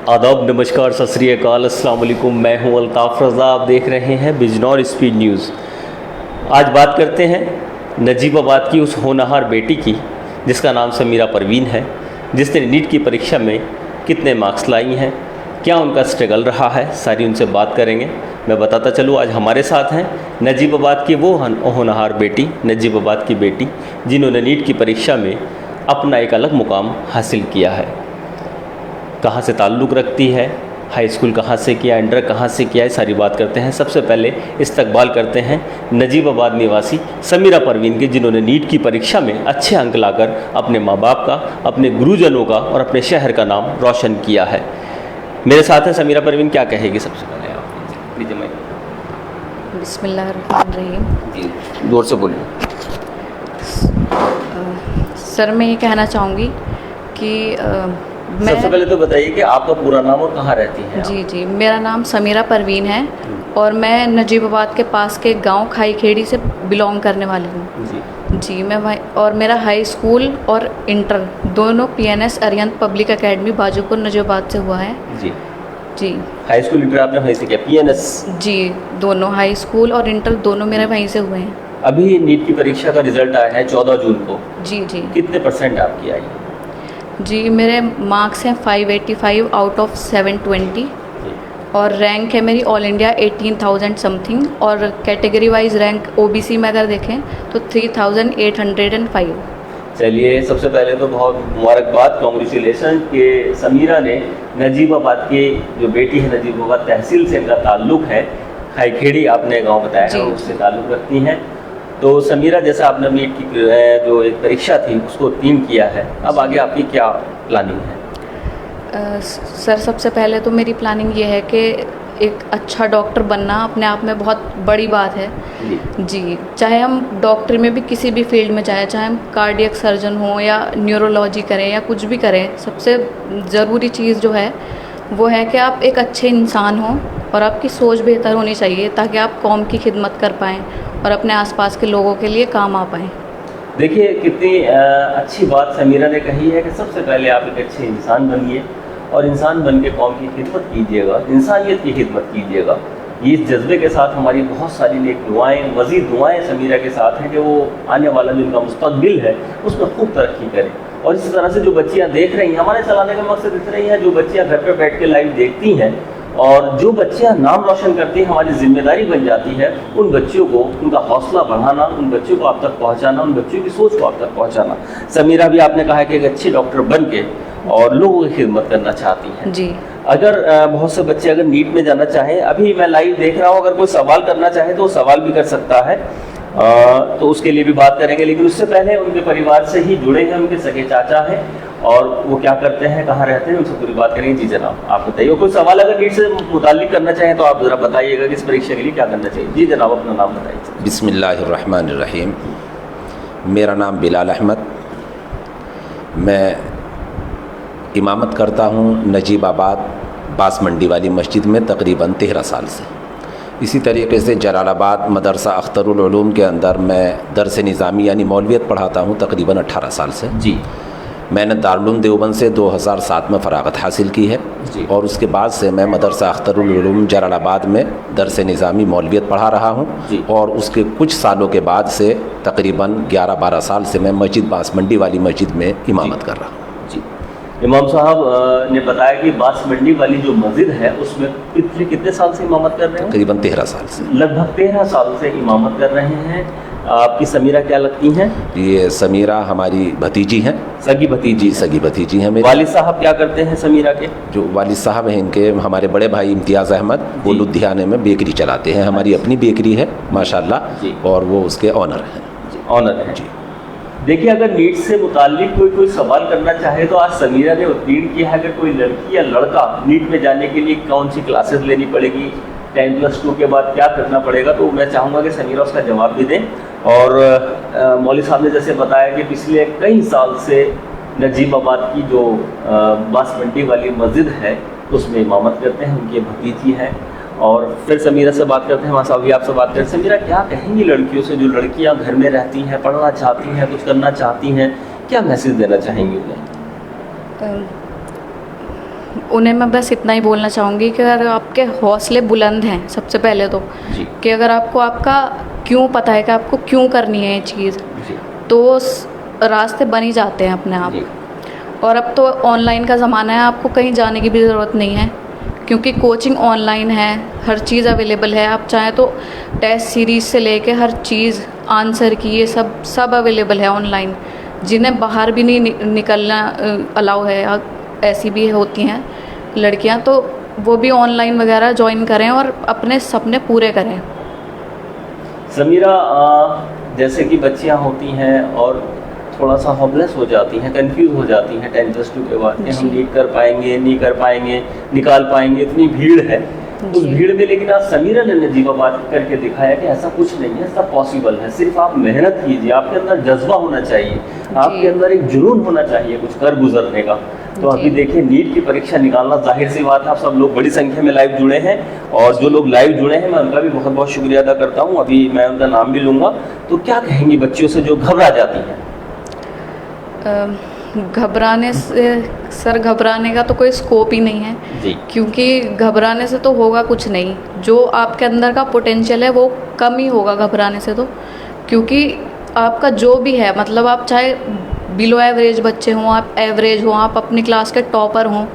आदाब, नमस्कार, सत श्री अकाल, अस्सलाम वालेकुम। मैं हूं अल्ताफ़ रज़ा। आप देख रहे हैं बिजनौर स्पीड न्यूज़। आज बात करते हैं नजीबाबाद की उस होनहार बेटी की जिसका नाम समीरा परवीन है, जिसने नीट की परीक्षा में कितने मार्क्स लाई हैं, क्या उनका स्ट्रगल रहा है, सारी उनसे बात करेंगे। मैं बताता चलूँ, आज हमारे साथ हैं नजीबाबाद की वो होनहार बेटी, नजीबाबाद की बेटी जिन्होंने नीट की परीक्षा में अपना एक अलग मुकाम हासिल किया है। कहाँ से ताल्लुक़ रखती है, हाई स्कूल कहाँ से किया, इंटर कहाँ से किया है, सारी बात करते हैं। सबसे पहले इस्तकबाल करते हैं नजीबाबाद निवासी समीरा परवीन के, जिन्होंने नीट की परीक्षा में अच्छे अंक लाकर अपने माँ बाप का, अपने गुरुजनों का और अपने शहर का नाम रोशन किया है। मेरे साथ हैं समीरा परवीन। क्या कहेगी सबसे पहले आप? प्लीज़ मैं बिस्मिल्लाहिर्रहमानिर्रहीम। जी, जोर से बोलिए। सर, मैं ये कहना चाहूँगी कि मैं सबसे पहले तो बताइए कि आपका पूरा नाम और कहाँ रहती हैं आप? जी, मेरा नाम समीरा परवीन है और मैं नजीबाबाद के पास के गांव खाईखेड़ी से बिलोंग करने वाली हूँ। जी, मैं वहीं, और मेरा हाई स्कूल और इंटर दोनों PNS Arihant public academy Bajpur Najibabad से हुआ है। जी, हाई स्कूल इंटर आपने वहीं से किया? PNS? जी, दोनों हाई स्कूल और इंटर दोनों मेरे वहीं से हुए हैं। अभी नीट की परीक्षा का रिजल्ट आया है 14 जून को। जी। कितने % आपकी आई? जी, मेरे मार्क्स हैं 585 आउट ऑफ 720 और रैंक है मेरी ऑल इंडिया 18,000 समथिंग, और कैटेगरी वाइज रैंक OBC में अगर देखें तो 3,805। चलिए, सबसे पहले तो बहुत मुबारकबाद, कॉन्ग्रेचुलेसन कि समीरा ने नजीबाबाद की जो बेटी है, नजीबाबाद तहसील से इनका ताल्लुक़ है, खाईखेड़ी आपने गांव बताया है, उससे ताल्लुक़ रखती हैं। तो समीरा, जैसा आपने नीट की जो एक परीक्षा थी उसको उत्तीर्ण किया है, अब आगे आपकी क्या प्लानिंग है? सर, सबसे पहले तो मेरी प्लानिंग ये है कि एक अच्छा डॉक्टर बनना अपने आप में बहुत बड़ी बात है। जी, चाहे हम डॉक्टरी में भी किसी भी फील्ड में जाएँ, चाहे हम कार्डियक सर्जन हों या न्यूरोलॉजी करें या कुछ भी करें, सबसे ज़रूरी चीज़ जो है वो है कि आप एक अच्छे इंसान हों और आपकी सोच बेहतर होनी चाहिए ताकि आप कौम की खिदमत कर पाएँ और अपने आसपास के लोगों के लिए काम आ पाएँ। देखिए, कितनी अच्छी बात समीरा ने कही है कि सबसे पहले आप एक अच्छे इंसान बनिए और इंसान बन के कौम की खिदमत कीजिएगा, इंसानियत की खिदमत कीजिएगा। ये इस जज्बे के साथ हमारी बहुत सारी नेक दुआएँ, मज़ीद दुआएँ समीरा के साथ हैं कि वो आने वाला जो उनका मुस्तक़बिल है उसमें खूब तरक्की करें। और इसी तरह से जो बच्चियाँ देख रही हैं, हमारे चलाने का मकसद इस रही है, जो बच्चियाँ घर पर बैठ के लाइव देखती हैं और जो बच्चियाँ नाम रोशन करती हैं, हमारी जिम्मेदारी बन जाती है उन बच्चियों को, उनका हौसला बढ़ाना, उन बच्चों को आप तक पहुँचाना, उन बच्चों की सोच को आप तक पहुँचाना। समीरा भी आपने कहा कि एक अच्छी डॉक्टर बन के और लोगों की खिदमत करना चाहती हैं। जी। अगर बहुत से बच्चे अगर नीट में जाना चाहें, अभी मैं लाइव देख रहा हूँ, अगर कोई सवाल करना चाहे तो वो सवाल भी कर सकता है, तो उसके लिए भी बात करेंगे। लेकिन उससे पहले उनके परिवार से ही जुड़े हैं, उनके सगे चाचा हैं और वो क्या करते हैं, कहाँ रहते हैं, उनसे पूरी बात करेंगे। जी जनाब, आप बताइए। कोई सवाल अगर नीट से मुताल्लिक करना चाहें तो आप ज़रा बताइएगा कि इस परीक्षा के लिए क्या करना चाहिए। जी जनाब, अपना नाम बताइए। बिस्मिल्लाहिर्रहमानिर्रहीम। मेरा नाम बिलाल अहमद, मैं इमामत करता हूँ नजीबाबाद बास मंडी वाली मस्जिद में तकरीबन 13 साल से। इसी तरीके से जलालाबाद मदरसा अख्तरुल उलूम के अंदर मैं दरस निज़ामी यानी मौलवियत पढ़ाता हूँ तकरीबन 18 साल से। जी। मैंने दारुल देवबंद से 2007 में फ़रागत हासिल की है और उसके बाद से मैं मदरसा अख्तरुल उलूम जलालाबाद में दरस निज़ामी मौलवियत पढ़ा रहा हूँ और उसके कुछ सालों के बाद से तकरीबन 11-12 साल से मैं मस्जिद बास मंडी वाली मस्जिद में इमामत कर रहा हूँ। इमाम साहब ने बताया कि बास मंडी वाली जो मस्जिद है उसमें कितने साल से इमामत कर रहे हैं? तकरीबन 13 साल से। लगभग 13 साल से इमामत कर रहे हैं। आपकी समीरा क्या लगती हैं? ये समीरा हमारी भतीजी हैं। सगी भतीजी? सगी भतीजी हैं मेरी। वालिद साहब क्या करते हैं समीरा के? जो वालिद साहब हैं इनके, हमारे बड़े भाई इम्तियाज़ अहमद, वो लुधियाने में बेकरी चलाते हैं। हमारी अपनी बेकरी है माशाल्लाह, और वो उसके ऑनर हैं। ऑनर हैं। जी। देखिए, अगर नीट से मुताल्लिक कोई सवाल करना चाहे तो आज समीरा ने उत्तीर्ण किया है। अगर कोई लड़की या लड़का नीट में जाने के लिए कौन सी क्लासेस लेनी पड़ेगी, 10+2 के बाद क्या करना पड़ेगा, तो मैं चाहूँगा कि समीरा उसका जवाब भी दें। और मौलवी साहब ने जैसे बताया कि पिछले कई साल से नजीबाबाद की जो बास मंडी वाली मस्जिद है उसमें इमामत करते हैं, उनकी भतीजी हैं। और फिर समीरा से बात करते हैं, वहाँ साहब भी आपसे बात करते हैं। समीरा, क्या कहेंगी लड़कियों से जो लड़कियाँ घर में रहती हैं, पढ़ना चाहती हैं, कुछ करना चाहती हैं, क्या मैसेज देना चाहेंगी उन्हें? उन्हें मैं बस इतना ही बोलना चाहूँगी कि अगर आपके हौसले बुलंद हैं सबसे पहले तो, जी कि अगर आपको आपका क्यों पता है कि आपको क्यों करनी है ये चीज़, जी तो रास्ते बन ही जाते हैं अपने आप। जी और अब तो ऑनलाइन का ज़माना है, आपको कहीं जाने की भी ज़रूरत नहीं है, क्योंकि कोचिंग ऑनलाइन है, हर चीज़ अवेलेबल है। आप चाहें तो टेस्ट सीरीज़ से लेके हर चीज़, आंसर की, ये सब अवेलेबल है ऑनलाइन। जिन्हें बाहर भी नहीं निकलना अलाउ है, ऐसी भी होती हैं लड़कियां, तो वो भी ऑनलाइन वगैरह ज्वाइन करें और अपने सपने पूरे करें। समीरा, जैसे कि बच्चियां होती हैं और थोड़ा सा होपलेस हो जाती हैं, कंफ्यूज हो जाती हैं 10+2 के बाद कि हम जी। नीट कर पाएंगे, नहीं कर पाएंगे, निकाल पाएंगे, इतनी भीड़ है उस जी। भीड़ में। लेकिन आज समीरा ने नजीबाबाद करके दिखाया कि ऐसा कुछ नहीं है, सब पॉसिबल है। सिर्फ आप मेहनत कीजिए, आपके अंदर जज्बा होना चाहिए, आपके अंदर एक जुनून होना चाहिए कुछ कर गुजरने का। तो अभी जी। देखिए, नीट की परीक्षा निकालना, जाहिर सी बात है आप सब लोग बड़ी संख्या में लाइव जुड़े हैं, और जो लोग लाइव जुड़े हैं मैं उनका भी बहुत बहुत शुक्रिया अदा करता हूँ। अभी मैं उनका नाम भी लूँगा। तो क्या कहेंगी बच्चियों से जो घबरा जाती हैं? घबराने से सर, घबराने का तो कोई स्कोप ही नहीं है जी क्योंकि घबराने से तो होगा कुछ नहीं। जो आपके अंदर का पोटेंशियल है वो कम ही होगा घबराने से, तो क्योंकि आपका जो भी है, मतलब आप चाहे बिलो एवरेज बच्चे हों, आप एवरेज हों, आप अपनी क्लास के टॉपर हों,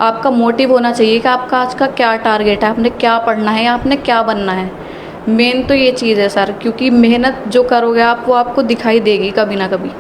आपका मोटिव होना चाहिए कि आपका आज का क्या टारगेट है, आपने क्या पढ़ना है या आपने क्या बनना है। मेन तो ये चीज़ है सर, क्योंकि मेहनत जो करोगे आप, वो आपको दिखाई देगी कभी ना कभी।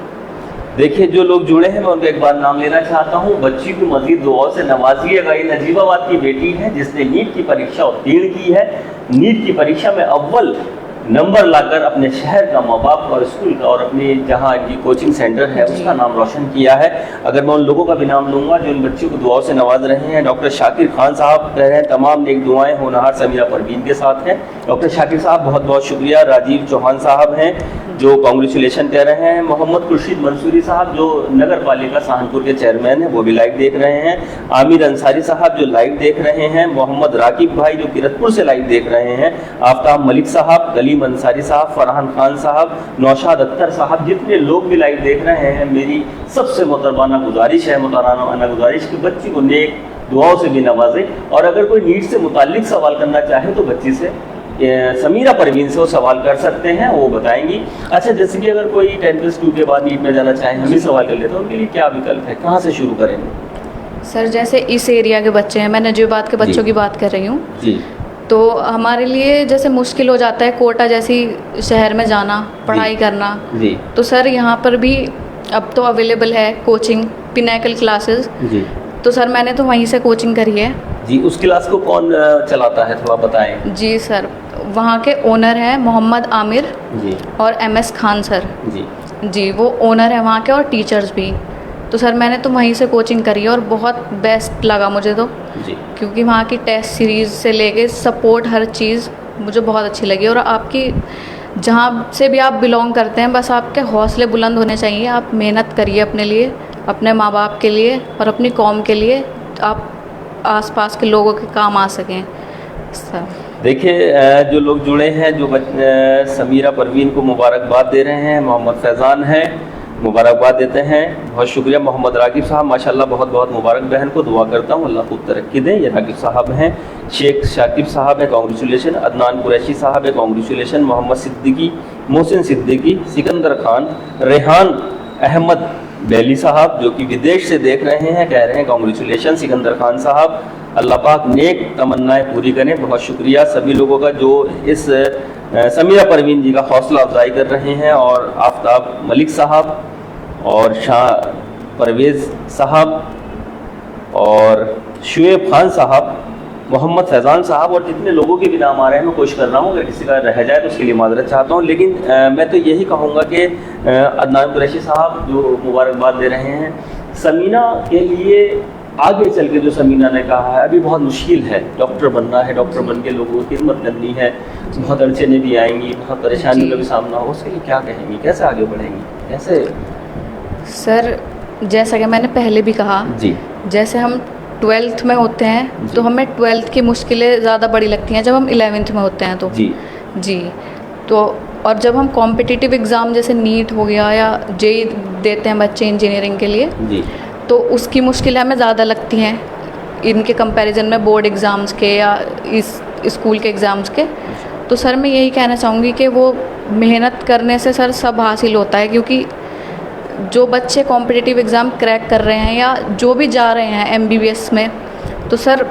देखिए, जो लोग जुड़े हैं मैं उनका एक बार नाम लेना चाहता हूँ। बच्ची को मजीद दुआओं से नवाजिएगा। ये नजीबाबाद की बेटी है जिसने नीट की परीक्षा उत्तीर्ण की है। नीट की परीक्षा में अव्वल नंबर लाकर अपने शहर का, माँ बाप और स्कूल का, और अपने जहाँ की कोचिंग सेंटर है उसका नाम रोशन किया है। अगर मैं उन लोगों का भी नाम लूँगा जो इन बच्चों को दुआओं से नवाज रहे हैं, डॉक्टर शाकिर खान साहब कह रहे हैं तमाम नेक दुआएं होनहार समीरा परवीन के साथ हैं। डॉक्टर शाकिर साहब बहुत बहुत शुक्रिया। राजीव चौहान साहब हैं जो कांग्रेचुलेशन कह रहे हैं। मोहम्मद खुर्शीद मंसूरी साहब जो नगर पालिका सहारनपुर के चेयरमैन हैं वो भी लाइव देख रहे हैं। आमिर अंसारी साहब जो लाइव देख रहे हैं। मोहम्मद राकिब भाई जो किरतपुर से लाइव देख रहे हैं। आफ्ताब मलिक साहब, कलीम अंसारी साहब, फरहान खान साहब, नौशाद अख्तर साहब, जितने लोग भी लाइव देख रहे हैं, मेरी सबसे मोहतरमाना गुजारिश है, मोहतरमाना गुजारिश कि बच्ची को नेक दुआओं से भी नवाजें। और अगर कोई नीट से मुताल्लिक सवाल करना चाहे तो बच्ची से, समीरा परवीन से वो सवाल कर सकते हैं, वो बताएंगी। अच्छा, जैसे कि अगर कोई 10+2 के बाद नीट में जाना चाहे, हम ही सवाल कर लेते हैं, उनके लिए क्या विकल्प है, कहाँ से शुरू करेंगे? सर, जैसे इस एरिया के बच्चे हैं, मैं नजीबाबाद के बच्चों की बात कर रही हूँ, जी, तो हमारे लिए जैसे मुश्किल हो जाता है कोटा जैसी शहर में जाना, पढ़ाई करना। जी तो सर यहाँ पर भी अब तो अवेलेबल है कोचिंग, पिनैकल क्लासेस। जी तो सर मैंने तो वहीं से कोचिंग करी है। जी। उस क्लास को कौन चलाता है, थोड़ा बताएं। जी सर, वहाँ के ओनर हैं मोहम्मद आमिर जी और MS खान सर। जी जी, वो ओनर है वहाँ के और टीचर्स भी। तो सर मैंने तो वहीं से कोचिंग करी है और बहुत बेस्ट लगा मुझे तो, जी क्योंकि वहाँ की टेस्ट सीरीज़ से लेके सपोर्ट, हर चीज़ मुझे बहुत अच्छी लगी। और आपकी जहाँ से भी आप बिलोंग करते हैं, बस आपके हौसले बुलंद होने चाहिए। आप मेहनत करिए अपने लिए, अपने माँ बाप के लिए और अपनी कौम के लिए, आप आसपास के लोगों के काम आ सकें सर। देखिए, जो लोग जुड़े हैं, जो समीरा परवीन को मुबारकबाद दे रहे हैं, मोहम्मद फैज़ान हैं, मुबारकबाद देते हैं, बहुत शुक्रिया। मोहम्मद राकिब साहब, माशाल्लाह बहुत बहुत मुबारक, बहन को दुआ करता हूँ अल्लाह खूब तरक्की दे। ये राकिब साहब हैं। शेख शाकिब साहब हैं, कांग्रेचुलेशन। अदनान कुरैशी साहब हैं, कांग्रेचुलेशन। मोहम्मद सिद्दीकी, मोहसिन सिद्दीकी, सिकंदर खान, रेहान अहमद बेली साहब जो कि विदेश से देख रहे हैं, कह रहे हैं कांग्रेचुलेशन सिकंदर खान साहब, अल्लाह पाक नेक तमन्नाएं पूरी करें। बहुत शुक्रिया सभी लोगों का जो इस समीरा परवीन जी का हौसला अफजाई कर रहे हैं। और आफ्ताब मलिक साहब और शाह परवेज़ साहब और शुएब खान साहब, मोहम्मद फैज़ान साहब, और जितने लोगों के भी नाम आ रहे हैं मैं कोशिश कर रहा हूँ, अगर किसी का रह जाए तो उसके लिए माजरत चाहता हूँ। लेकिन मैं तो यही कहूँगा कि अदनान कुरैशी साहब जो मुबारकबाद दे रहे हैं, समीना के लिए आगे चल के जो समीना ने कहा है, अभी बहुत मुश्किल है, डॉक्टर बनना है, डॉक्टर बन के लोगों की खिदमत करनी है, बहुत अड़चने भी आएंगी, बहुत परेशानी का भी सामना हो, उसके लिए क्या कहेंगी, कैसे आगे बढ़ेंगी, कैसे? सर, जैसा कि मैंने पहले भी कहा, जी, जैसे हम 12th में होते हैं तो हमें 12th की मुश्किलें ज़्यादा बड़ी लगती हैं जब हम 11th में होते हैं तो। जी, तो और जब हम कॉम्पिटिटिव एग्ज़ाम जैसे नीट हो गया या JEE देते हैं बच्चे इंजीनियरिंग के लिए, जी, तो उसकी मुश्किलें हमें ज़्यादा लगती हैं, इनके कंपैरिजन में बोर्ड एग्ज़ाम्स के या इस स्कूल के एग्ज़ाम्स के। तो सर मैं यही कहना चाहूँगी कि वो मेहनत करने से सर सब हासिल होता है, क्योंकि जो बच्चे कॉम्पिटिटिव एग्ज़ाम क्रैक कर रहे हैं या जो भी जा रहे हैं MBBS में, तो सर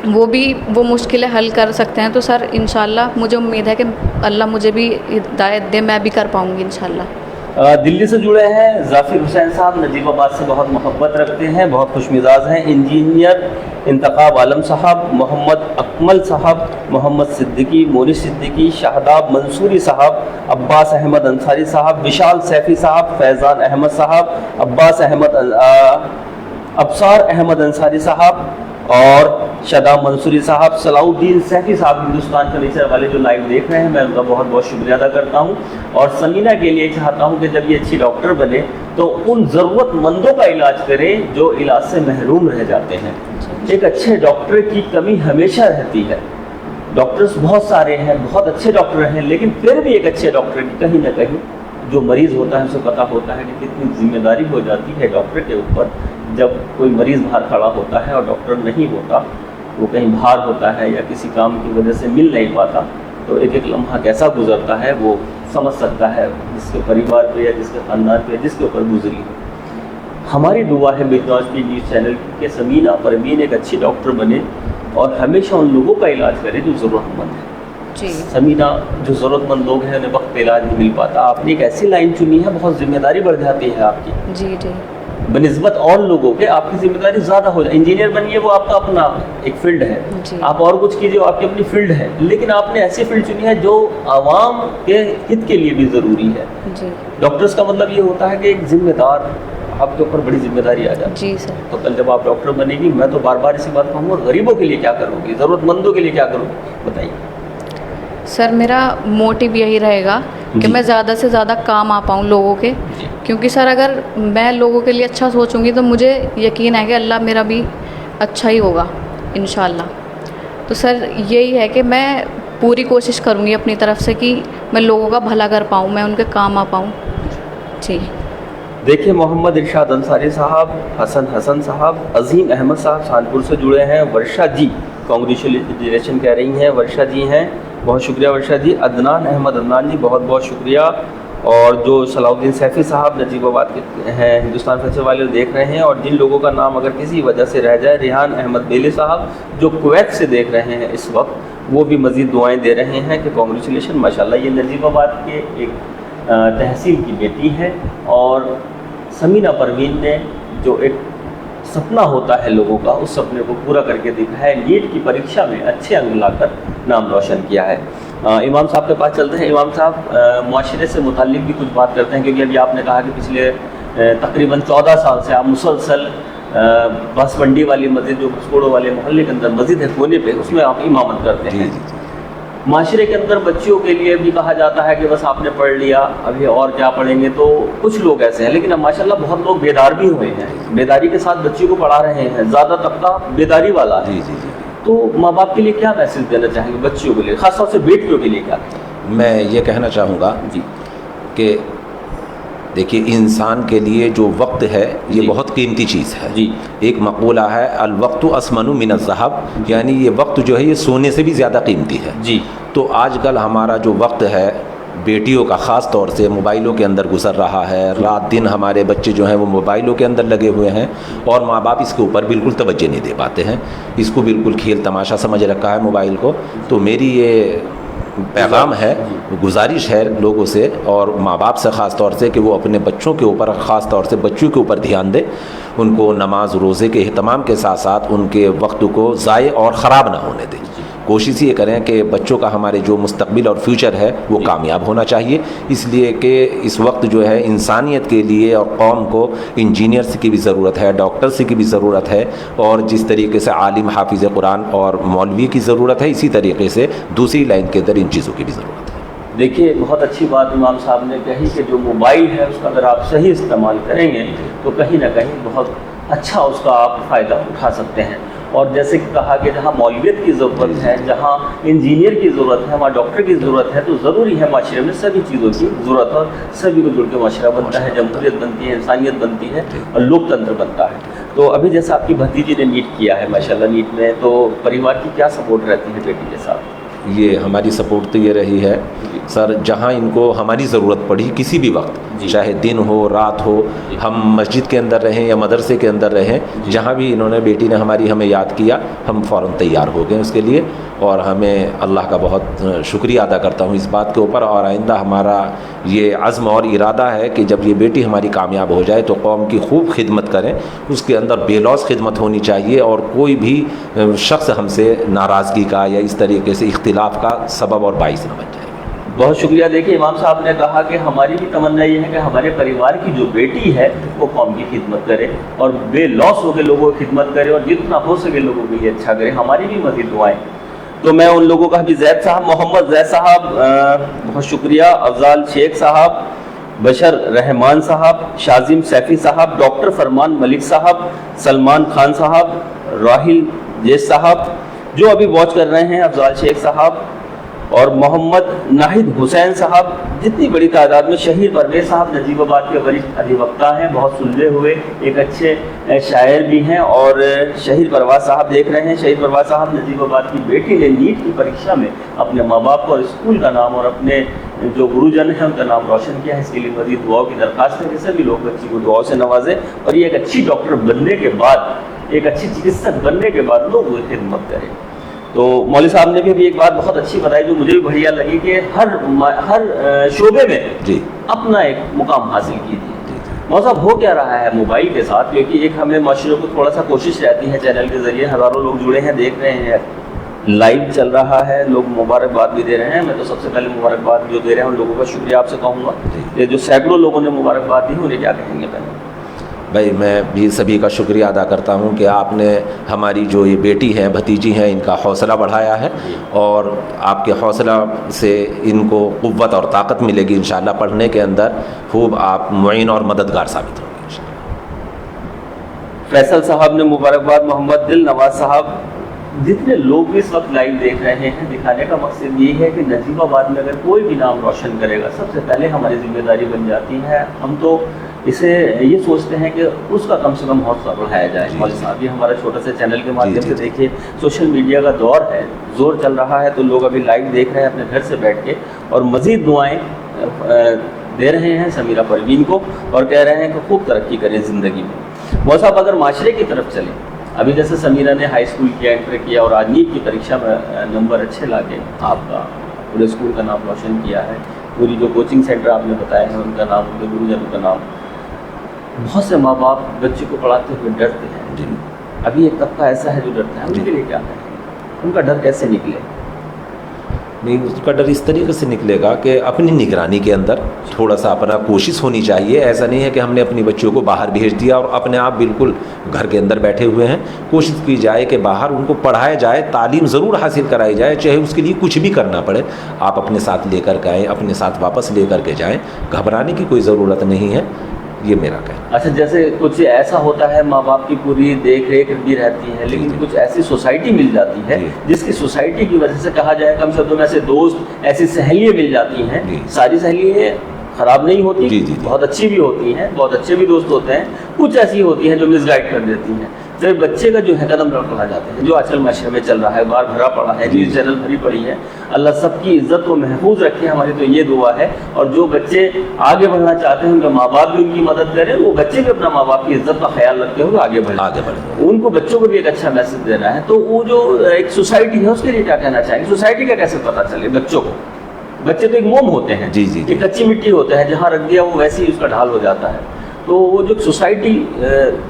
वो मुश्किलें हल कर सकते हैं। तो सर इंशाल्लाह मुझे उम्मीद है कि अल्लाह मुझे भी हिदायत दे, मैं भी कर पाऊँगी इंशाल्लाह। दिल्ली से जुड़े हैं ज़ाकिर हुसैन साहब, नजीबाबाद से बहुत मोहब्बत रखते हैं, बहुत खुशमिजाज हैं। इंजीनियर इंतखाब आलम साहब, मोहम्मद अकमल साहब, मोहम्मद सिद्दीकी, मोनिश सिद्दीकी, शाहदाब मंसूरी साहब, अब्बास अहमद अंसारी साहब, विशाल सैफ़ी साहब, फैज़ान अहमद साहब, अब्बास अहमद अबसार अहमद अंसारी साहब और शादाब मंसूरी साहब, सलाउद्दीन सैफ़ी साहब, हिंदुस्तान फर्नीचर वाले जो लाइव देख रहे हैं, मैं उनका बहुत बहुत शुक्रिया अदा करता हूं। और समीना के लिए चाहता हूं कि जब ये अच्छी डॉक्टर बने तो उन ज़रूरतमंदों का इलाज करें जो इलाज से महरूम रह जाते हैं। एक अच्छे डॉक्टर की कमी हमेशा रहती है। डॉक्टर्स बहुत सारे हैं, बहुत अच्छे डॉक्टर हैं, लेकिन फिर भी एक अच्छे डॉक्टर की कहीं ना कहीं जो मरीज़ होता है उसे पता होता है कि कितनी जिम्मेदारी हो जाती है डॉक्टर के ऊपर। जब कोई मरीज़ बाहर खड़ा होता है और डॉक्टर नहीं होता, वो कहीं बाहर होता है या किसी काम की वजह से मिल नहीं पाता, तो एक एक लम्हा कैसा गुजरता है वो समझ सकता है, जिसके परिवार पे या जिसके ख़ानदान पे जिसके ऊपर गुजरी हो। हमारी दुआ है बिजनौर की न्यूज़ चैनल की कि समीना परवीन एक अच्छी डॉक्टर बने और हमेशा उन लोगों का इलाज करे जो ज़रूरतमंद है। जी समीना, जो ज़रूरतमंद लोग हैं उन्हें वक्त पे इलाज नहीं मिल पाता, आपने एक ऐसी लाइन चुनी है, बहुत जिम्मेदारी बढ़ जाती है आपकी। जी जी बनिस्बत और लोगों के आपकी जिम्मेदारी ज़्यादा हो जाए। इंजीनियर बनिए, वो आपका अपना एक फील्ड है, जी। आप और कुछ कीजिए, वो आपकी अपनी फील्ड है, लेकिन आपने ऐसी फील्ड चुनी है जो आवाम के हित के लिए भी ज़रूरी है। जी डॉक्टर्स का मतलब ये होता है कि एक जिम्मेदार, आपके ऊपर बड़ी जिम्मेदारी आ जाती है। जी सर। तो कल जब आप डॉक्टर बनेगी, मैं तो बार बार इसी बात कहूँगा, गरीबों के लिए क्या करोगी, ज़रूरतमंदों के लिए क्या करोगी, बताइए। सर मेरा मोटिव यही रहेगा कि जी। मैं ज़्यादा से ज़्यादा काम आ पाऊँ लोगों के, जी। क्योंकि सर अगर मैं लोगों के लिए अच्छा सोचूंगी तो मुझे यकीन है कि अल्लाह मेरा भी अच्छा ही होगा इंशाल्लाह। तो सर यही है कि मैं पूरी कोशिश करूँगी अपनी तरफ से कि मैं लोगों का भला कर पाऊँ, मैं उनके काम आ पाऊँ। जी देखिए, मोहम्मद इरशाद अंसारी साहब, हसन साहब, अजीम अहमद साहब कानपुर से जुड़े हैं। वर्षा जी कांग्रेचुलेशन कह रही हैं, वर्षा जी हैं, बहुत शुक्रिया वर्षा जी। अदनान जी, बहुत बहुत शुक्रिया। और जो सलाउद्दीन सैफ़ी साहब नजीबाबाद के हैं, हिंदुस्तान फर्नीचर वाले देख रहे हैं। और जिन लोगों का नाम अगर किसी वजह से रह जाए, रेहान अहमद बेली साहब जो कुवैत से देख रहे हैं इस वक्त, वो भी मज़ीद दुआएं दे रहे हैं कि कांग्रेचुलेशन, माशाल्लाह। ये नजीबाबाद के एक तहसील की बेटी है और समीना परवीन ने जो एक सपना होता है लोगों का, उस सपने को पूरा करके दिखा है। नीट की परीक्षा में अच्छे अंक लाकर नाम रोशन किया है। इमाम साहब के पास चलते हैं। इमाम साहब, मुआशरे से मुताल्लिक भी कुछ बात करते हैं, क्योंकि अभी आपने कहा कि पिछले तकरीबन 14 साल से आप मुसलसल बस मंडी वाली मस्जिद, जो घसकोड़ों वाले मोहल्ले के अंदर मस्जिद है कोने पे, उसमें आप इमामत करते हैं। माशरे के अंदर बच्चियों के लिए भी कहा जाता है कि बस आपने पढ़ लिया, अभी और क्या पढ़ेंगे। तो कुछ लोग ऐसे हैं, लेकिन अब माशाल्लाह बहुत लोग बेदार भी हुए हैं, बेदारी के साथ बच्चियों को पढ़ा रहे हैं, ज़्यादा तबका बेदारी वाला है। तो माँ बाप के लिए क्या मैसेज देना चाहेंगे बच्चियों के लिए, ख़ासतौर से बेटियों के लिए क्या? मैं ये कहना चाहूँगा जी कि देखिए, इंसान के लिए जो वक्त है ये जी। बहुत कीमती चीज़ है। जी। एक मक़ूला है, अल वक्तु अस्मनु मिन ज़हब, यानी ये वक्त जो है ये सोने से भी ज़्यादा कीमती है। जी। तो आजकल हमारा जो वक्त है बेटियों का ख़ास तौर से मोबाइलों के अंदर गुजर रहा है। रात दिन हमारे बच्चे जो हैं वो मोबाइलों के अंदर लगे हुए हैं और माँ बाप इसके ऊपर बिल्कुल तवज्जो नहीं दे पाते हैं, इसको बिल्कुल खेल तमाशा समझ रखा है मोबाइल को। तो मेरी ये पैगाम है, गुजारिश है लोगों से और माँ बाप से ख़ास तौर से कि वो अपने बच्चों के ऊपर, ख़ास तौर से बच्चों के ऊपर ध्यान दें, उनको नमाज रोज़े के अहतमाम के साथ साथ उनके वक्त को ज़ाय और ख़राब ना होने दें। कोशिश ये करें कि बच्चों का हमारे जो मुस्तकबिल और फ्यूचर है वो कामयाब होना चाहिए, इसलिए कि इस वक्त जो है इंसानियत के लिए और कौम को इंजीनियर्स की भी ज़रूरत है, डॉक्टर्स की भी ज़रूरत है, और जिस तरीके से आलिम, हाफिज़ कुरान और मौलवी की ज़रूरत है, इसी तरीके से दूसरी लाइन के अंदर इन चीज़ों की भी ज़रूरत है। देखिए, बहुत अच्छी बात इमाम साहब ने कही कि जो मोबाइल है उसका अगर आप सही इस्तेमाल करेंगे तो कहीं ना कहीं बहुत अच्छा उसका आप फ़ायदा उठा सकते हैं। और जैसे कि कहा कि जहाँ मौलवियत की ज़रूरत है, जहाँ इंजीनियर की ज़रूरत है, वहाँ डॉक्टर की ज़रूरत है, तो ज़रूरी है माशरे में सभी चीज़ों की ज़रूरत और सभी को जुड़ के माशरा बनता है, जमहूरियत बनती है, इंसानियत बनती है और लोकतंत्र बनता है। तो अभी जैसा आपकी भतीजी ने नीट किया है माशाल्लाह, नीट में, तो परिवार की क्या सपोर्ट रहती है बेटी के साथ? ये हमारी सपोर्ट तो ये रही है सर, जहाँ इनको हमारी ज़रूरत पड़ी किसी भी वक्त, चाहे दिन हो रात हो, हम मस्जिद के अंदर रहें या मदरसे के अंदर रहें, जहाँ भी इन्होंने बेटी ने हमारी हमें याद किया, हम फ़ौरन तैयार हो गए उसके लिए। और हमें अल्लाह का बहुत शुक्रिया अदा करता हूँ इस बात के ऊपर। और आइंदा हमारा ये अज़्म और इरादा है कि जब ये बेटी हमारी कामयाब हो जाए तो कौम की खूब खिदमत करें, उसके अंदर बेलौस खिदमत होनी चाहिए और कोई भी शख्स हमसे नाराज़गी का या इस तरीके से इख्तिलाफ़ का सबब और बाइस न बन जाए। बहुत शुक्रिया। देखिए इमाम साहब ने कहा कि हमारी भी तमन्ना ये है कि हमारे परिवार की जो बेटी है वो कौम की खिदमत करे और बेलौस होकर लोगों की खिदमत करे और जितना हो सके लोगों के लिए अच्छा करे। हमारी भी मज़ीद दुआएं। तो मैं उन लोगों का भी जैद साहब, मोहम्मद जैद साहब, बहुत शुक्रिया, अफजाल शेख साहब, बशर रहमान साहब, शाजिम सैफ़ी साहब, डॉक्टर फरमान मलिक साहब, सलमान खान साहब, राहिल जेस साहब जो अभी वॉच कर रहे हैं, अफजाल शेख साहब और मोहम्मद नाहिद हुसैन साहब, जितनी बड़ी तादाद में, शहीद परवेज़ साहब नजीबाबाद के वरिष्ठ अधिवक्ता हैं, बहुत सुलझे हुए एक अच्छे शायर भी हैं। और शहीद परवाज़ साहब देख रहे हैं, शहीद परवाज़ साहब नजीबाबाद की बेटी ने नीट की परीक्षा में अपने माँ बाप को और स्कूल का नाम और अपने जो गुरुजन हैं उनका नाम रोशन किया है। इसके लिए मज़ीद दुआओं की दरख्वास्त है कि सभी लोग बच्ची को दुआओं से नवाजें और ये एक अच्छी डॉक्टर बनने के बाद, एक अच्छी चिकित्सक बनने के बाद लोग वो खिदमत करें। तो मौलवी साहब ने भी अभी एक बात बहुत अच्छी बताई जो मुझे भी बढ़िया लगी कि हर शोबे में जी अपना एक मुकाम हासिल कीजिए। मौलवी साहब हो क्या रहा है मोबाइल के साथ, क्योंकि एक हमें माशरे को थोड़ा सा कोशिश रहती है, चैनल के ज़रिए हज़ारों लोग जुड़े हैं, देख रहे हैं, लाइव चल रहा है, लोग मुबारकबाद भी दे रहे हैं। मैं तो सबसे पहले मुबारकबाद जो दे रहे हैं उन लोगों का शुक्रिया आपसे कहूँगा। ये जो सैकड़ों लोगों ने मुबारकबाद दी उन्हें क्या कहेंगे पहले? भाई मैं भी सभी का शुक्रिया अदा करता हूँ कि आपने हमारी जो ये बेटी हैं, भतीजी हैं, इनका हौसला बढ़ाया है और आपके हौसला से इनको क़ुव्वत और ताकत मिलेगी इंशाअल्लाह। पढ़ने के अंदर खूब आप मुईन और मददगार साबित होंगे। फैसल साहब ने मुबारकबाद, मोहम्मद दिल नवाज साहब, जितने लोग भी इस वक्त लाइव देख रहे हैं, दिखाने का मकसद ये है कि नजीबाबाद में अगर कोई भी नाम रोशन करेगा सबसे पहले हमारी जिम्मेदारी बन जाती है। हम तो इसे ये सोचते हैं कि उसका कम से कम हौसला बढ़ाया जाए। मौलवी साहब ये हमारा छोटा सा चैनल के माध्यम से देखिए, सोशल मीडिया का दौर है, ज़ोर चल रहा है, तो लोग अभी लाइव देख रहे हैं अपने घर से बैठ के और मज़ीद दुआएँ दे रहे हैं समीरा परवीन को और कह रहे हैं कि खूब तरक्की करें ज़िंदगी में। मौलवी साहब अगर माशरे की तरफ चलें, अभी जैसे समीरा ने हाई स्कूल किया, इंटर किया और आज नीट की परीक्षा में नंबर अच्छे ला के आपका पूरे स्कूल का नाम रोशन किया है, पूरी जो कोचिंग सेंटर आपने बताया है उनका नाम, उनके गुरुजनों का नाम। बहुत से माँ बाप बच्चे को पढ़ाते हुए डरते हैं जी। अभी एक तबका ऐसा है जो डरता है, उनके लिए क्या करें? उनका डर कैसे निकले? नहीं, उसका डर इस तरीके से निकलेगा कि अपनी निगरानी के अंदर थोड़ा सा अपना कोशिश होनी चाहिए। ऐसा नहीं है कि हमने अपनी बच्चों को बाहर भेज दिया और अपने आप बिल्कुल घर के अंदर बैठे हुए हैं। कोशिश की जाए कि बाहर उनको पढ़ाया जाए, तालीम ज़रूर हासिल कराई जाए, चाहे उसके लिए कुछ भी करना पड़े। आप अपने साथ लेकर के आएँ, अपने साथ वापस लेकर के जाएँ, घबराने की कोई ज़रूरत नहीं है, ये मेरा कहना। अच्छा, जैसे कुछ ऐसा होता है माँ बाप की पूरी देख रेख भी रहती है, लेकिन कुछ ऐसी सोसाइटी मिल जाती है जिसकी सोसाइटी की वजह से कहा जाए कम शब्दों में ऐसे दोस्त, ऐसी सहेलियाँ मिल जाती हैं। सारी सहेलियाँ ख़राब नहीं होती, बहुत अच्छी भी होती हैं, बहुत अच्छे भी दोस्त होते हैं, कुछ ऐसी होती हैं जो मिसगाइड कर देती हैं, फिर बच्चे का जो है कदम रखा जाते हैं, जो आजकल माशरे में चल रहा है, बार भरा पड़ा है, न्यूज़ चैनल भरी पड़ी है। अल्लाह सबकी इज्जत को महफूज रखे, हमारी तो ये दुआ है। और जो बच्चे आगे बढ़ना चाहते हैं उनके माँ बाप भी उनकी मदद करें, वो बच्चे भी अपना माँ बाप की इज्जत का ख्याल रखते हुए आगे बढ़े। उनको बच्चों को भी एक अच्छा मैसेज देना है। तो वो जो एक सोसाइटी है उसके लिए क्या कहना चाहेंगे? सोसाइटी का कैसे पता चले बच्चों को? बच्चे तो एक मोम होते हैं, एक कच्ची मिट्टी होते हैं, जहाँ रख दिया वो वैसे ही उसका ढाल हो जाता है। तो वो जो सोसाइटी,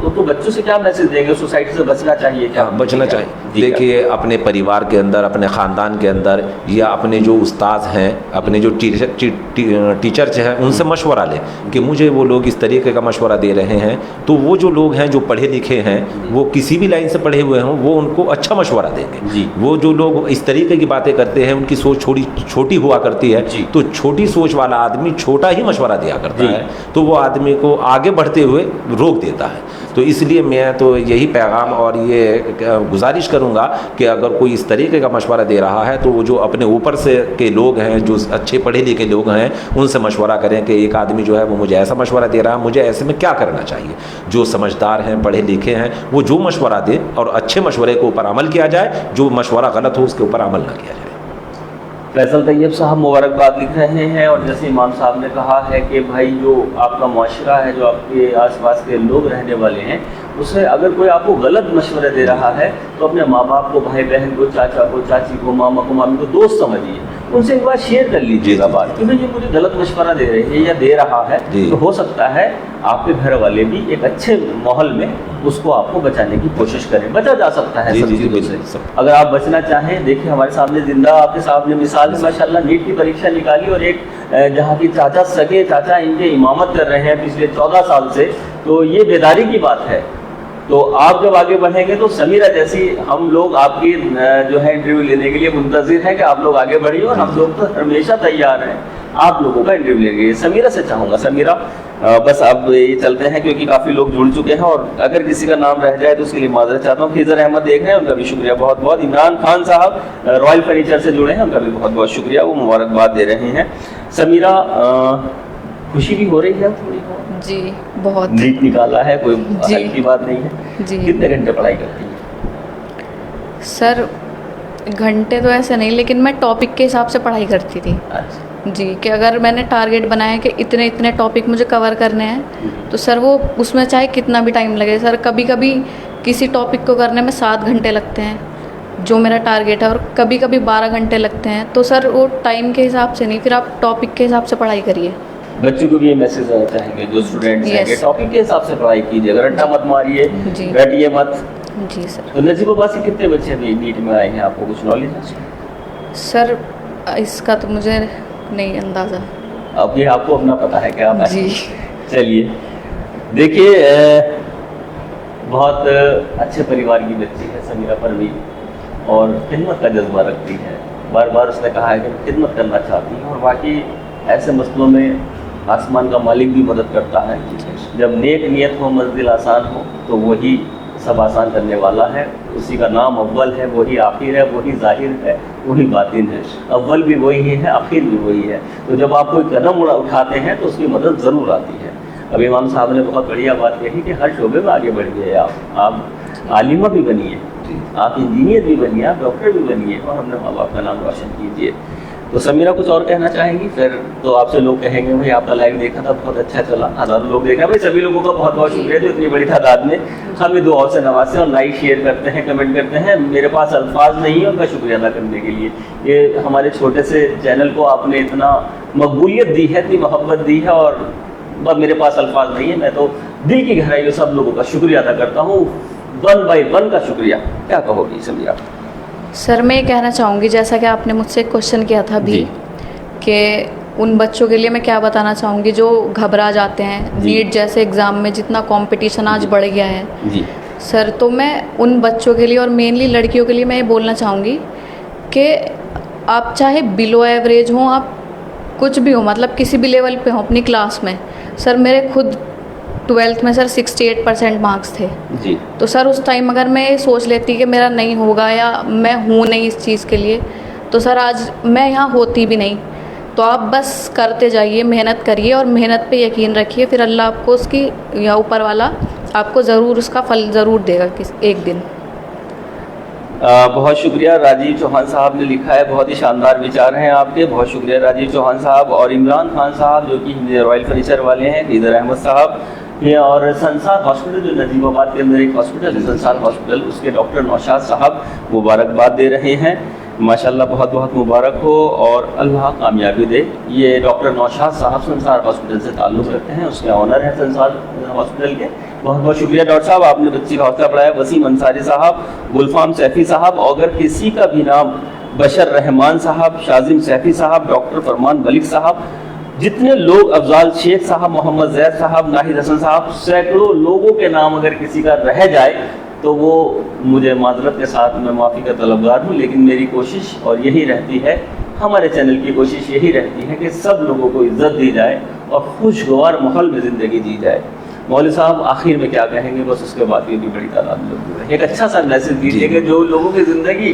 तो बच्चों से क्या मैसेज देंगे? सोसाइटी से बचना चाहिए क्या? बचना चाहिए। देखिए, अपने परिवार के अंदर, अपने ख़ानदान के अंदर या अपने जो उस्ताद हैं, अपने जो टीचर्स हैं, उनसे मशवरा लें कि मुझे वो लोग इस तरीके का मशवरा दे रहे हैं। तो वो जो लोग हैं जो पढ़े लिखे हैं, वो किसी भी लाइन से पढ़े हुए हों, वो उनको अच्छा मशवरा देंगे। वो जो लोग इस तरीके की बातें करते हैं, उनकी सोच छोटी हुआ करती है, तो छोटी सोच वाला आदमी छोटा ही मशवरा दिया करता है, तो वो आदमी को आगे आगे बढ़ते हुए रोक देता है। तो इसलिए मैं तो यही पैगाम और ये गुजारिश करूँगा कि अगर कोई इस तरीके का मशवरा दे रहा है तो वो जो अपने ऊपर से के लोग हैं, जो अच्छे पढ़े लिखे लोग हैं, उनसे मशवरा करें कि एक आदमी जो है वो मुझे ऐसा मशवरा दे रहा है, मुझे ऐसे में क्या करना चाहिए। जो समझदार हैं, पढ़े लिखे हैं, वो जो मशवरा दे और अच्छे मशवरे के ऊपर अमल किया जाए, जो मशवरा गलत हो उसके ऊपर अमल ना किया जाए। फैसल तैयब साहब मुबारकबाद लिख रहे हैं, और जैसे इमाम साहब ने कहा है कि भाई जो आपका माशरा है, जो आपके आसपास के लोग रहने वाले हैं, उसमें अगर कोई आपको गलत मशवरे दे रहा है तो अपने माँ बाप को, भाई बहन को, चाचा को, चाची को, मामा को, मामी को दोस्त समझिए, उनसे एक बार शेयर कर लीजिएगा बात कि भाई ये मुझे गलत मशवरा दे रहे हैं या दे रहा है, तो हो सकता है आपके घर वाले भी एक अच्छे माहौल में उसको आपको बचाने की कोशिश करें। बचा जा सकता है सब चीज़ों से। अगर आप बचना चाहें, देखिए हमारे सामने जिंदा आपके सामने मिसाल है माशाल्लाह, नीट की परीक्षा निकाली और एक जहाँ की सगे चाचा इनके इमामत कर रहे हैं पिछले 14 साल से, तो ये बेदारी की बात है। तो आप जब आगे बढ़ेंगे तो समीरा जैसी हम लोग आपकी जो है इंटरव्यू लेने के लिए मुंतजिर हैं कि आप लोग आगे बढ़िए, और हम लोग तो हमेशा तैयार हैं आप लोगों का इंटरव्यू लेने के लिए। समीरा से चाहूँगा, समीरा बस अब ये चलते हैं क्योंकि काफ़ी लोग जुड़ चुके हैं, और अगर किसी का नाम रह जाए तो उसके लिए माजरत चाहता हूँ। खिजर अहमद देख रहे हैं, उनका भी शुक्रिया बहुत बहुत। इमरान खान साहब रॉयल फर्नीचर से जुड़े हैं, उनका भी बहुत बहुत शुक्रिया, वो मुबारकबाद दे रहे हैं। समीरा खुशी भी हो रही है थोड़ी? जी बहुत। नीट निकाला है, कोई हल्की बात नहीं है जी। कितने घंटे पढ़ाई करती है? सर घंटे तो ऐसे नहीं, लेकिन मैं टॉपिक के हिसाब से पढ़ाई करती थी। अच्छा। जी, कि अगर मैंने टारगेट बनाया कि इतने इतने टॉपिक मुझे कवर करने हैं तो सर वो उसमें चाहे कितना भी टाइम लगे। सर कभी कभी किसी टॉपिक को करने में 7 घंटे लगते हैं जो मेरा टारगेट है, और कभी कभी 12 घंटे लगते हैं। तो सर वो टाइम के हिसाब से नहीं, फिर आप टॉपिक के हिसाब से पढ़ाई करिए। बच्चों को भी ये मैसेज देना चाहेंगे जो स्टूडेंट्स हैं कि टॉपिक के हिसाब से पढ़ाई कीजिए, रट्टा मत मारिए, रटिए मत। जी सर। तो नजीबाबाद से कितने बच्चे अभी नीट में आए हैं, आपको कुछ नॉलेज है? सर इसका तो मुझे नहीं अंदाज़ा। अब ये आपको अपना पता है क्या? जी। चलिए, देखिए बहुत अच्छे परिवार की बच्ची है समीरा परवीन, और खिदमत का जज्बा रखती है। बार बार उसने कहा है कि खिदमत करना चाहती है, और बाकी ऐसे मसलों में आसमान का मालिक भी मदद करता है। जब नेक नियत हो, मंजिल आसान हो, तो वही सब आसान करने वाला है। उसी का नाम अव्वल है, वही आखिर है, वही जाहिर है, वही बातिन है। अव्वल भी वही है, आखिर भी वही है। तो जब आप कोई कदम उठाते हैं तो उसकी मदद ज़रूर आती है। अब इमाम साहब ने बहुत बढ़िया बात कही कि हर शोबे में आगे बढ़िए। आप आलिमा भी बनिए, आप इंजीनियर भी बनिए, आप डॉक्टर भी बनिए, और अपने माँ बाप का नाम रोशन कीजिए। तो समीरा कुछ और कहना चाहेंगी? फिर तो आपसे लोग कहेंगे भाई आपका लाइव देखा था, बहुत अच्छा चला, हज़ारों लोग देखा। भाई सभी लोगों का बहुत बहुत शुक्रिया जो इतनी बड़ी तादाद में हमें दुआओं से नवाजते हैं और लाइक शेयर करते हैं, कमेंट करते हैं। मेरे पास अल्फाज नहीं है उनका शुक्रिया अदा करने के लिए। ये हमारे छोटे से चैनल को आपने इतना मकबूलियत दी है, इतनी मोहब्बत दी है, और बस मेरे पास अल्फाज नहीं है। मैं तो दिल की गहराई से सब लोगों का शुक्रिया अदा करता हूँ, 1 by 1 का शुक्रिया। क्या कहोगी समीरा? सर मैं ये कहना चाहूँगी, जैसा कि आपने मुझसे एक क्वेश्चन किया था अभी, कि उन बच्चों के लिए मैं क्या बताना चाहूँगी जो घबरा जाते हैं नीट जैसे एग्ज़ाम में, जितना कंपटीशन आज बढ़ गया है। जी सर, तो मैं उन बच्चों के लिए और मेनली लड़कियों के लिए मैं ये बोलना चाहूँगी कि आप चाहे बिलो एवरेज हों, आप कुछ भी हो, मतलब किसी भी लेवल पे हो अपनी क्लास में। सर मेरे खुद 12th में सर 68% मार्क्स थे जी। तो सर उस टाइम अगर मैं ये सोच लेती कि मेरा नहीं होगा या मैं हूँ नहीं इस चीज़ के लिए, तो सर आज मैं यहाँ होती भी नहीं। तो आप बस करते जाइए, मेहनत करिए और मेहनत पे यकीन रखिए, फिर अल्लाह आपको उसकी या ऊपर वाला आपको ज़रूर उसका फल ज़रूर देगा एक दिन। बहुत शुक्रिया। राजीव चौहान साहब ने लिखा है, बहुत ही शानदार विचार हैं आपके, बहुत शुक्रिया राजीव चौहान साहब। और इमरान खान साहब जो कि रॉयल फर्नीचर वाले हैं, खिजर अहमद साहब ये, और संसार हॉस्पिटल जो नजीबाबाद के अंदर एक हॉस्पिटल है संसार हॉस्पिटल, उसके डॉक्टर नौशाद साहब मुबारकबाद दे रहे हैं। माशाल्लाह बहुत बहुत मुबारक हो और अल्लाह कामयाबी दे। ये डॉक्टर नौशाद साहब संसार हॉस्पिटल से ताल्लुक़ रखते हैं, उसके ऑनर हैं संसार हॉस्पिटल के। बहुत बहुत शुक्रिया डॉक्टर साहब, आपने बच्ची का हौसला बढ़ाया। वसीम अंसारी साहब, गुलफाम सैफ़ी साहब, अगर किसी का भी नाम बशर रहमान साहब, शाजिम सैफ़ी साहब, डॉक्टर फरमान मलिक साहब, जितने लोग, अफजाल शेख साहब, मोहम्मद जैद साहब, नाहिद हसन साहब, सैकड़ों लोगों के नाम अगर किसी का रह जाए तो वो मुझे माजरत के साथ मैं माफ़ी का तलबगार हूँ। लेकिन मेरी कोशिश और यही रहती है, हमारे चैनल की कोशिश यही रहती है कि सब लोगों को इज़्ज़त दी जाए और खुशगवार माहौल में ज़िंदगी जी जाए। मौलवी साहब आखिर में क्या कहेंगे, बस उसके बाद ये भी बड़ी तादाद में लोग जुड़े, एक अच्छा सा मैसेज दीजिए कि जो लोगों की ज़िंदगी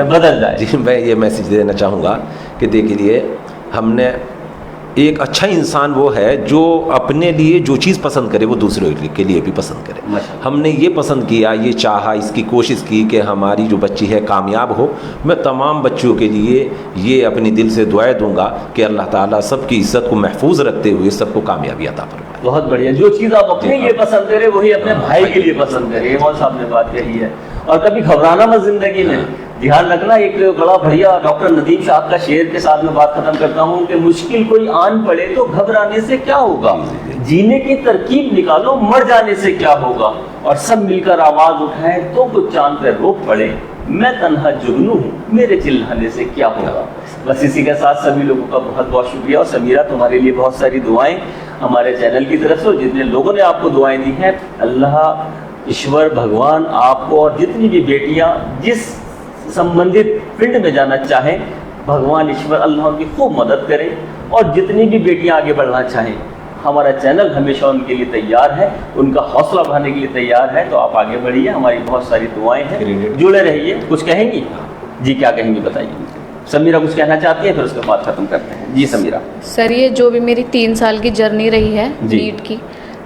बदल जाए। जी, मैं ये मैसेज देना चाहूँगा कि देखिए, हमने एक अच्छा इंसान वो है जो अपने लिए जो चीज़ पसंद करे वो दूसरों के लिए भी पसंद करे। हमने ये पसंद किया, ये चाहा, इसकी कोशिश की कि हमारी जो बच्ची है कामयाब हो। मैं तमाम बच्चों के लिए ये अपनी दिल से दुआएं दूंगा कि अल्लाह ताला सबकी इज्जत को महफूज रखते हुए सबको कामयाबी अता फरमाए। बहुत बढ़िया, जो चीज़ आप अपने लिए पसंद करें वही अपने भाई के लिए पसंद करें, मौलवी साहब ने बात कही है। और कभी घबराना मत जिंदगी में, ध्यान रखना। एक बड़ा बढ़िया डॉक्टर नदीम साहब का शेर के साथ मैं बात खत्म करता हूँ कि मुश्किल कोई आन पड़े तो घबराने से क्या होगा, जीने की तरकीब निकालो, मर जाने से क्या होगा, और सब मिलकर आवाज उठाएं तो कुछ चांद पे रोक पड़े, मैं तन्हा जुगनू हूँ, मेरे चिल्लाने से क्या होगा। बस इसी के साथ सभी लोगों का बहुत बहुत शुक्रिया। और समीरा, तुम्हारे लिए बहुत सारी दुआएं हमारे चैनल की तरफ से, जितने लोगों ने आपको दुआएं दी हैं, अल्लाह ईश्वर भगवान आपको और जितनी भी बेटियां जिस संबंधित फील्ड में जाना चाहें, भगवान ईश्वर अल्लाह उनकी खूब मदद करे। और जितनी भी बेटियां आगे बढ़ना चाहें, हमारा चैनल हमेशा उनके लिए तैयार है, उनका हौसला बढ़ाने के लिए तैयार है। तो आप आगे बढ़िए, हमारी बहुत सारी दुआएं हैं, जुड़े रहिए। कुछ कहेंगी जी? क्या कहेंगी बताइए। समीरा कुछ कहना चाहती है, फिर उसके बाद खत्म करते हैं। जी समीरा। सर, ये जो भी मेरी 3 साल की जर्नी रही है नीट की,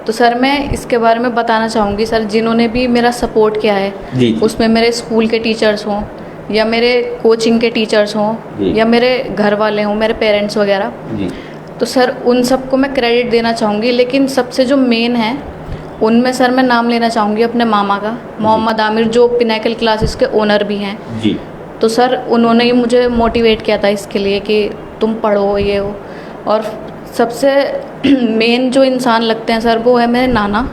तो सर मैं इसके बारे में बताना चाहूँगी। सर, जिन्होंने भी मेरा सपोर्ट किया है जी, उसमें मेरे स्कूल के टीचर्स हों या मेरे कोचिंग के टीचर्स हों या मेरे घर वाले हों, मेरे पेरेंट्स वगैरह, तो सर उन सबको मैं क्रेडिट देना चाहूँगी। लेकिन सबसे जो मेन है उनमें सर मैं नाम लेना चाहूँगी अपने मामा का, मोहम्मद आमिर, जो पिनाकल क्लासेस के ओनर भी हैं जी। तो सर उन्होंने ही मुझे मोटिवेट किया था इसके लिए कि तुम पढ़ो, ये हो। और सबसे मेन जो इंसान लगते हैं सर, वो है मेरे नाना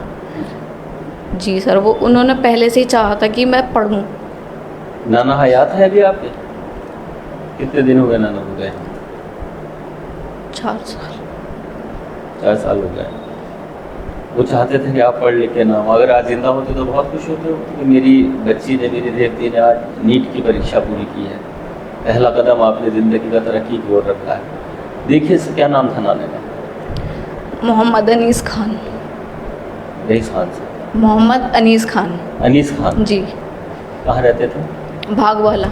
जी। सर वो उन्होंने पहले से ही चाहा था कि मैं पढ़ूं। नाना हयात है अभी आपके? कितने दिन हो गए नाना को गए? 4 साल। 4 साल हो गए। वो चाहते थे कि आप पढ़ लिख के ना हो, अगर आज जिंदा होते तो बहुत खुश होते हो कि मेरी बच्ची ने, मेरी देवती ने आज नीट की परीक्षा पूरी की है। पहला कदम आपने ज़िंदगी का तरक्की की ओर रखा है। देखिए, क्या नाम था नाने का? मोहम्मद अनीस खान। रईस खान से? मोहम्मद अनीस खान। अनीस खान जी। कहाँ रहते थे? भागवाला।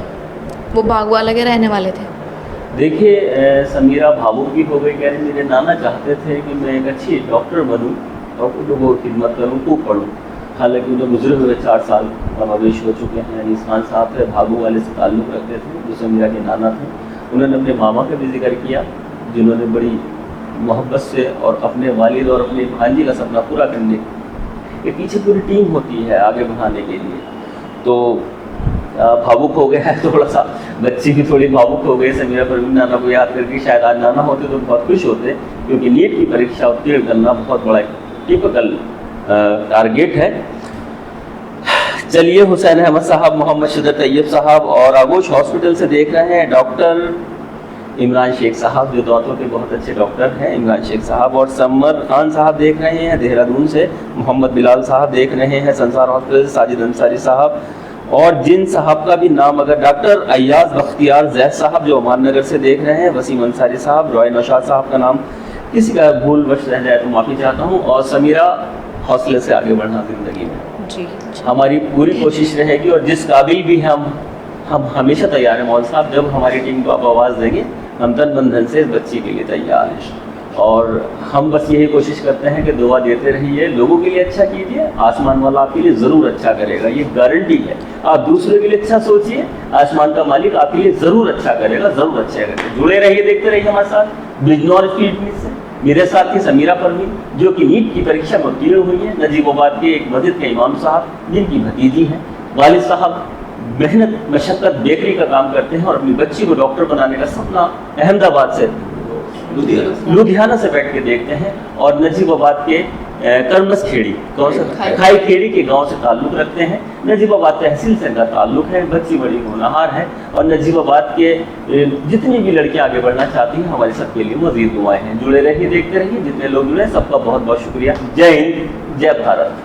वो भागवाला के रहने वाले थे। देखिए समीरा भावुक भी हो गई, कह रही मेरे नाना चाहते थे कि मैं एक अच्छी डॉक्टर बनूं और लोगों की खिदमत करूं, खूब पढ़ूं। हालांकि उन्हें गुजरे हुए 4 साल कमावेश हो चुके हैं। अनीस खान साहब थे, भागू वाले से ताल्लुक़ रखते थे, जो समीरा के नाना थे। उन्होंने अपने मामा का भी जिक्र किया, जिन्होंने बड़ी मोहब्बत से और अपने वालिद और अपने भांजी का सपना पूरा करने के पीछे पूरी टीम होती है आगे बढ़ाने के लिए। तो भावुक हो गया है थोड़ा सा, बच्ची भी थोड़ी भावुक हो गई समीरा पर भी नाना को याद करके। शायद आज नाना होते तो बहुत खुश होते, क्योंकि नीट की परीक्षा उत्तीर्ण करना बहुत बड़ा टिपिकल टारगेट है। चलिए, हुसैन अहमद साहब, मोहम्मद शदर तैयब साहब और आगोश हॉस्पिटल से देख रहे हैं डॉक्टर इमरान शेख साहब, जो दांतों के बहुत अच्छे डॉक्टर हैं, इमरान शेख साहब। और सम्मर खान साहब देख रहे हैं देहरादून से, मोहम्मद बिलाल साहब देख रहे हैं संसार हॉस्पिटल से, साजिद अंसारी साहब। और जिन साहब का भी नाम अगर, डॉक्टर अय्याज बख्तियार जैद साहब जो अमान नगर से देख रहे हैं, वसीम अंसारी साहब, रॉय नौशाद साहब का नाम किसी का भूलवश रह जाए तो माफ़ी चाहता हूँ। और समीरा, हौसले से आगे बढ़ना ज़िंदगी में जी, हमारी पूरी कोशिश रहेगी। और जिस काबिल भी हम हमेशा तैयार हैं मौलवी साहब, जब हमारी टीम को आप आवाज़ देंगे हम तन मन धन से इस बच्ची के लिए तैयार हैं। और हम बस यही कोशिश करते हैं कि दुआ देते रहिए, लोगों के लिए अच्छा कीजिए, आसमान वाला आपके लिए ज़रूर अच्छा करेगा, ये गारंटी है। आप दूसरे के लिए अच्छा सोचिए, आसमान का मालिक आपके लिए ज़रूर अच्छा करेगा, ज़रूर अच्छा करेगा। जुड़े रहिए, देखते रहिए हमारे साथ बिजनौर स्पीड न्यूज़ से। मेरे साथ थी समीरा परवीन, जो कि नीट की परीक्षा में उत्तीर्ण हुई है, नजीबाबाद के एक मस्जिद के इमाम साहब, जिनकी भतीजी हैं। वालिद साहब मेहनत मशक्क़त बेकरी का काम करते हैं और अपनी बच्ची को डॉक्टर बनाने का सपना अहमदाबाद से, लुधियाना से बैठ के देखते हैं। और नजीबाबाद के करमस खेड़ी, कौन सा खाई खेड़ी के गांव से ताल्लुक़ रखते हैं। नजीबाबाद तहसील से इनका ताल्लुक़ है। बच्ची बड़ी होनहार है और नजीबाबाद के जितनी भी लड़कियां आगे बढ़ना चाहती हैं, हमारे सबके लिए मज़ीद दुआएं हैं। जुड़े रहिए, देखते रहिए। जितने लोग जुड़े सबका बहुत बहुत शुक्रिया। जय हिंद, जय भारत।